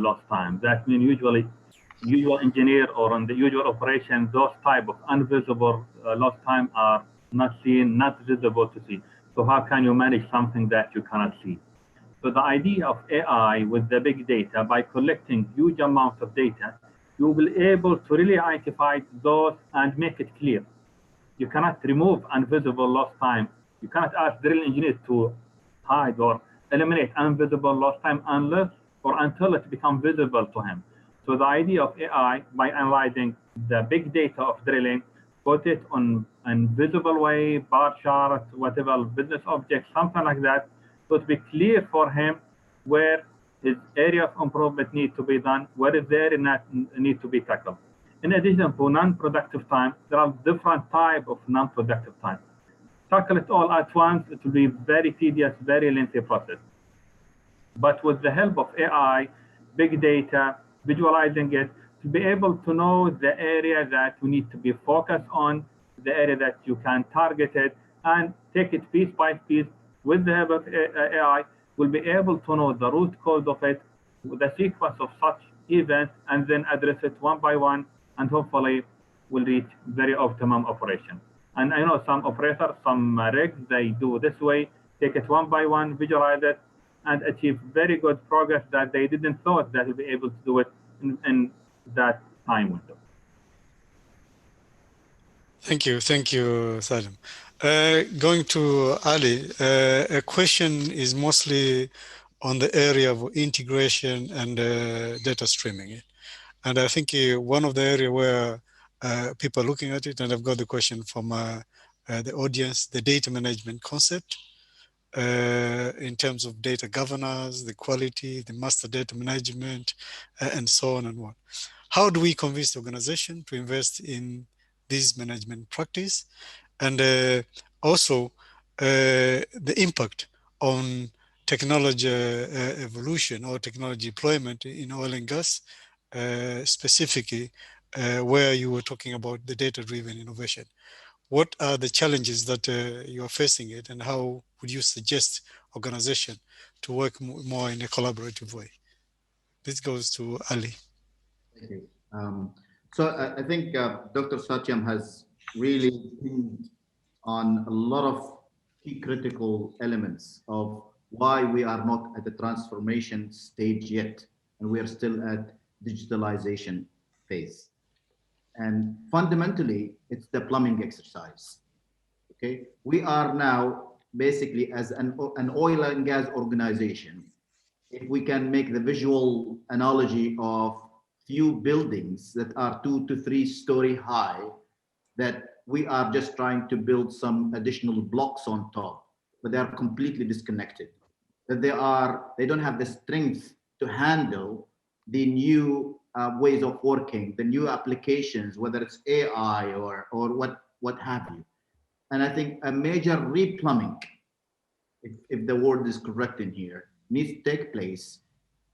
lost time. That means usual engineer or on the usual operation, those type of invisible lost time are not seen, not visible to see. So how can you manage something that you cannot see? So the idea of AI with the big data, by collecting huge amounts of data, you will be able to really identify those and make it clear. You cannot remove invisible lost time. You cannot ask drill engineers to hide or eliminate invisible lost time unless or until it becomes visible to him. So the idea of AI, by analyzing the big data of drilling, put it on an invisible way, bar chart, whatever, business object, something like that, so to be clear for him where his area of improvement needs to be done, where is the area that need to be tackled. In addition to non-productive time, there are different types of non-productive time. Tackle it all at once, it will be very tedious, very lengthy process. But with the help of AI, big data, visualizing it, to be able to know the area that you need to be focused on, the area that you can target it, and take it piece by piece. With the help of AI, we'll be able to know the root cause of it, the sequence of such events, and then address it one by one, and hopefully will reach very optimum operation. And I know some operators, some rigs, they do this way, take it one by one, visualize it, and achieve very good progress that they didn't thought that they'll be able to do it in that time window. Thank you, Salim. Going to Ali, a question is mostly on the area of integration and data streaming. And I think one of the area where people are looking at it, and I've got the question from the audience, the data management concept in terms of data governance, the quality, the master data management, and so on and on. How do we convince the organization to invest in this management practice? And also the impact on technology evolution or technology deployment in oil and gas, specifically where you were talking about the data-driven innovation. What are the challenges that you are facing it, and how would you suggest organization to work more in a collaborative way? This goes to Ali. Thank you. So I think Dr. Satyam has really pinned on a lot of key critical elements of why we are not at the transformation stage yet, and we are still at digitalization phase. And fundamentally, it's the plumbing exercise. Okay, we are now basically as an oil and gas organization. If we can make the visual analogy of few buildings that are 2 to 3 story high, that we are just trying to build some additional blocks on top, but they are completely disconnected. That they don't have the strength to handle the new ways of working, the new applications, whether it's AI or what have you. And I think a major replumbing, if the word is correct in here, needs to take place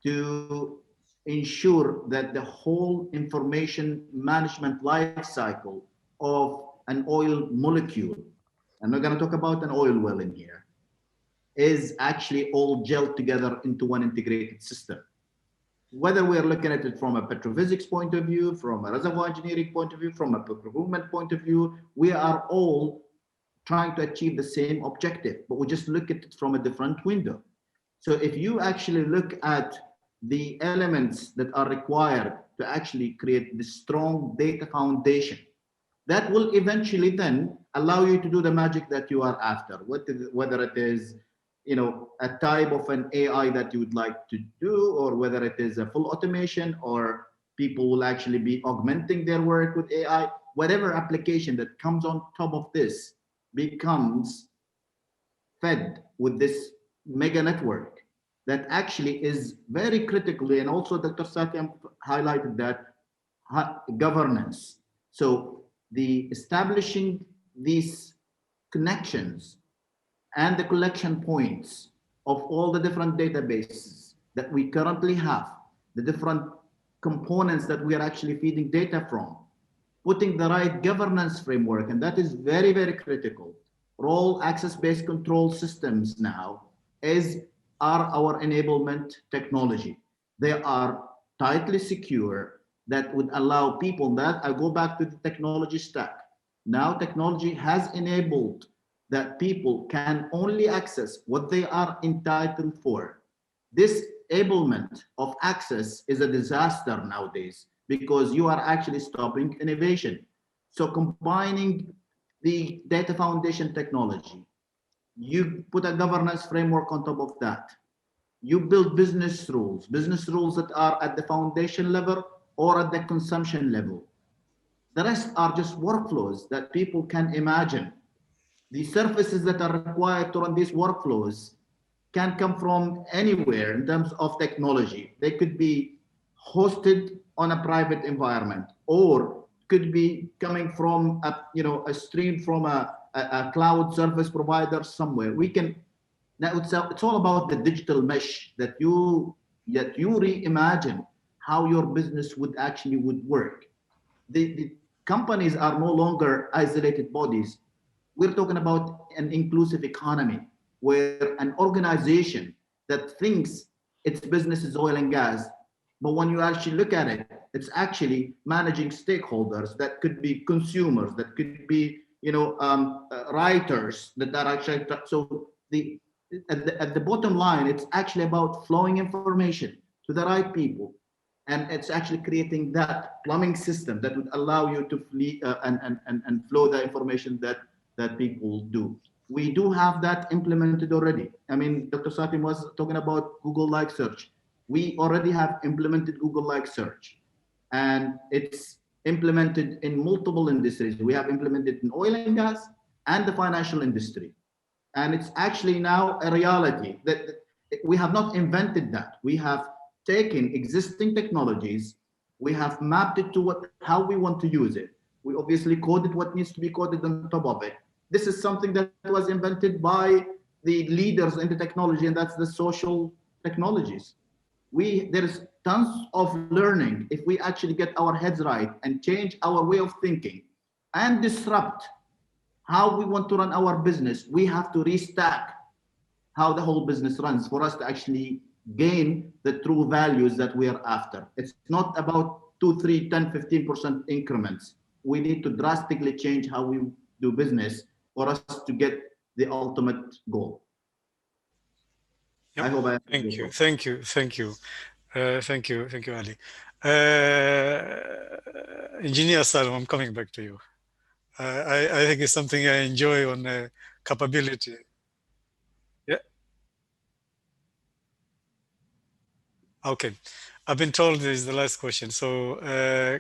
to ensure that the whole information management life cycle of an oil molecule, I'm not going to talk about an oil well in here, is actually all gelled together into one integrated system. Whether we're looking at it from a petrophysics point of view, from a reservoir engineering point of view, from a procurement point of view, we are all trying to achieve the same objective, but we just look at it from a different window. So if you actually look at the elements that are required to actually create the strong data foundation, that will eventually then allow you to do the magic that you are after, whether it is a type of an AI that you would like to do, or whether it is a full automation, or people will actually be augmenting their work with AI. Whatever application that comes on top of this becomes fed with this mega network that actually is very critically, and also Dr. Satyam highlighted that, governance. So the establishing these connections and the collection points of all the different databases that we currently have, the different components that we are actually feeding data from, putting the right governance framework, and that is very, very critical. Role access-based control systems now are our enablement technology. They are tightly secure, that would allow people, that I go back to the technology stack. Now technology has enabled that people can only access what they are entitled for. This enablement of access is a disaster nowadays, because you are actually stopping innovation. So combining the data foundation technology, you put a governance framework on top of that. You build business rules that are at the foundation level or at the consumption level. The rest are just workflows that people can imagine. The services that are required to run these workflows can come from anywhere in terms of technology. They could be hosted on a private environment, or could be coming from a stream from a cloud service provider somewhere. We can now, it's all about the digital mesh that you reimagine how your business would work. The companies are no longer isolated bodies. We're talking about an inclusive economy, where an organization that thinks its business is oil and gas, but when you actually look at it, it's actually managing stakeholders that could be consumers, that could be writers that are actually, so at the bottom line, it's actually about flowing information to the right people, and it's actually creating that plumbing system that would allow you to and flow the information that people do. We do have that implemented already. I mean, Dr. Satyam was talking about Google-like search. We already have implemented Google-like search, and it's implemented in multiple industries. We have implemented in oil and gas and the financial industry. And it's actually now a reality that we have not invented that. We have taken existing technologies, we have mapped it to how we want to use it. We obviously coded what needs to be coded on top of it. This is something that was invented by the leaders in the technology, and that's the social technologies. There's tons of learning if we actually get our heads right and change our way of thinking and disrupt how we want to run our business. We have to restack how the whole business runs for us to actually gain the true values that we are after. It's not about 2, 3, 10, 15% increments. We need to drastically change how we do business for us to get the ultimate goal. Yep. I hope I Thank you, Ali. Engineer Salem, I'm coming back to you. I think it's something I enjoy on capability. Yeah. Okay. I've been told this is the last question. So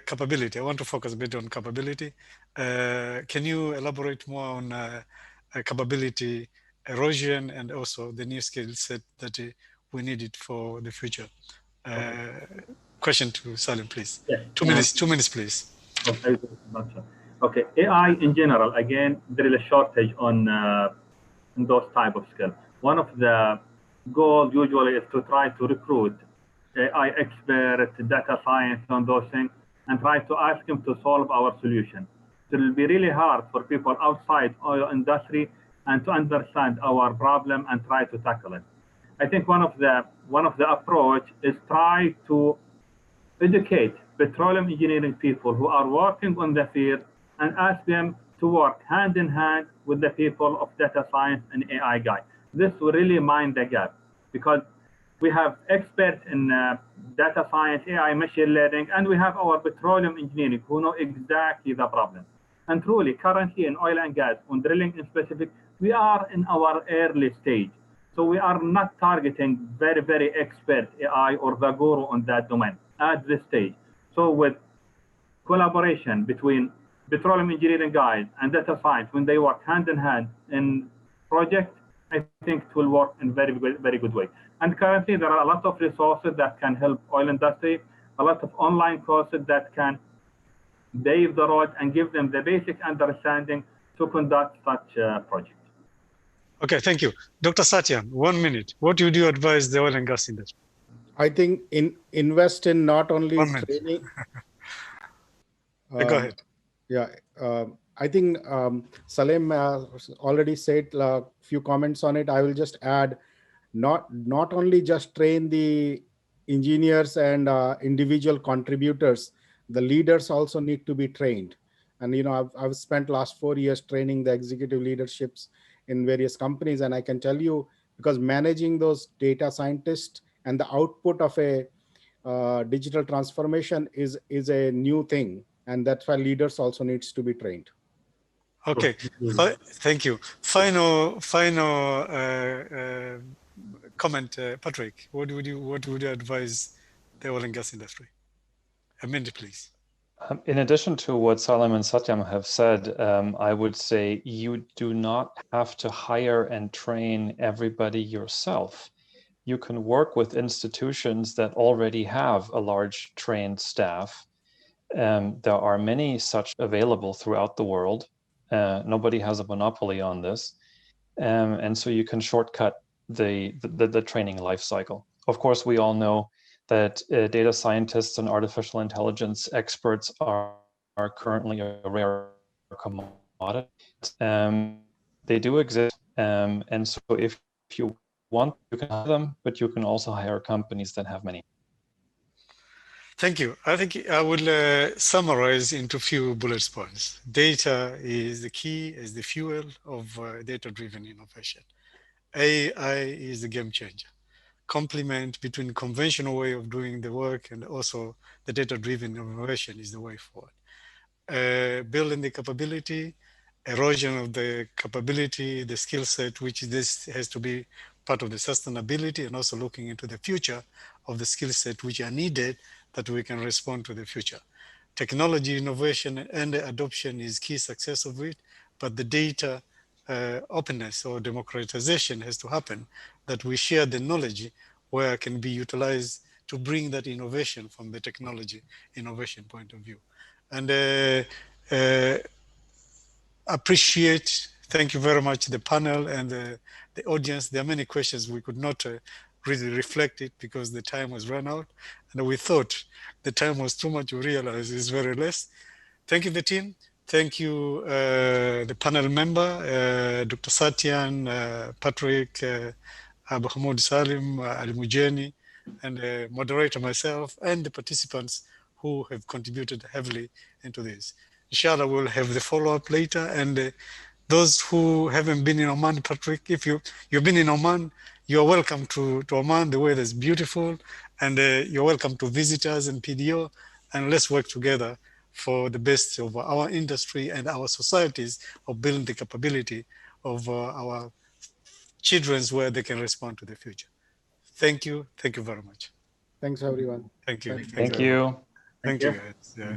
capability, I want to focus a bit on capability. Can you elaborate more on capability erosion and also the new skill set that we needed for the future? Question to Salim, please. Yes. 2 minutes, 2 minutes, please. Okay, AI in general, again, there is a shortage on those type of skills. One of the goals usually is to try to recruit AI expert, data science on those things, and try to ask them to solve our solution. So it will be really hard for people outside oil industry and to understand our problem and try to tackle it. I think one of the approach is try to educate petroleum engineering people who are working on the field and ask them to work hand in hand with the people of data science and AI guys. This will really mind the gap because we have experts in data science, AI, machine learning, and we have our petroleum engineering who know exactly the problem. And truly, currently in oil and gas, on drilling in specific, we are in our early stage. So we are not targeting very, very expert AI or the guru on that domain at this stage. So with collaboration between petroleum engineering guys and data science, when they work hand in hand in projects, I think it will work in very good way. And currently there are a lot of resources that can help oil industry, a lot of online courses that can pave the road and give them the basic understanding to conduct such projects. Okay, thank you. Dr. Satyam, 1 minute. What would you advise the oil and gas industry? I think invest in not only training. Go ahead. Yeah, I think Salem already said a few comments on it. I will just add, not only just train the engineers and individual contributors, the leaders also need to be trained. And I've spent last 4 years training the executive leaderships in various companies, and I can tell you, because managing those data scientists and the output of a digital transformation is a new thing, and that's why leaders also needs to be trained. Okay, thank you. Final comment, Patrick. What would you advise the oil and gas industry? A minute, please. In addition to what Salem and Satyam have said, I would say you do not have to hire and train everybody yourself. You can work with institutions that already have a large trained staff. There are many such available throughout the world. Nobody has a monopoly on this. And so you can shortcut the training life cycle. Of course, we all know that data scientists and artificial intelligence experts are currently a rare commodity. They do exist. And so if you want, you can hire them, but you can also hire companies that have many. Thank you. I think I will summarize into a few bullet points. Data is the key, is the fuel of data-driven innovation. AI is the game changer. Complement between conventional way of doing the work and also the data-driven innovation is the way forward. Building the capability, erosion of the capability, the skill set, which this has to be part of the sustainability, and also looking into the future of the skill set which are needed that we can respond to the future. Technology innovation and adoption is key success of it, but the data openness or democratization has to happen, that we share the knowledge where it can be utilized to bring that innovation from the technology innovation point of view. And appreciate, thank you very much, the panel and the audience. There are many questions we could not really reflect it because the time was run out, and we thought the time was too much. We realized it's very less. Thank you, the team. Thank you, the panel member, Dr. Satyam, Patrick, Abu Hamoud Salim, Al-Mujaini, and the moderator myself, and the participants who have contributed heavily into this. Inshallah, we'll have the follow-up later. And those who haven't been in Oman, Patrick, if you've been in Oman, you're welcome to Oman. The weather is beautiful, and you're welcome to visit us in PDO, and let's work together for the best of our industry and our societies of building the capability of our children where they can respond to the future. Thank you. Thank you very much. Thanks, everyone. Thank you. Thank you. Thank you. Thank you, guys. Yeah.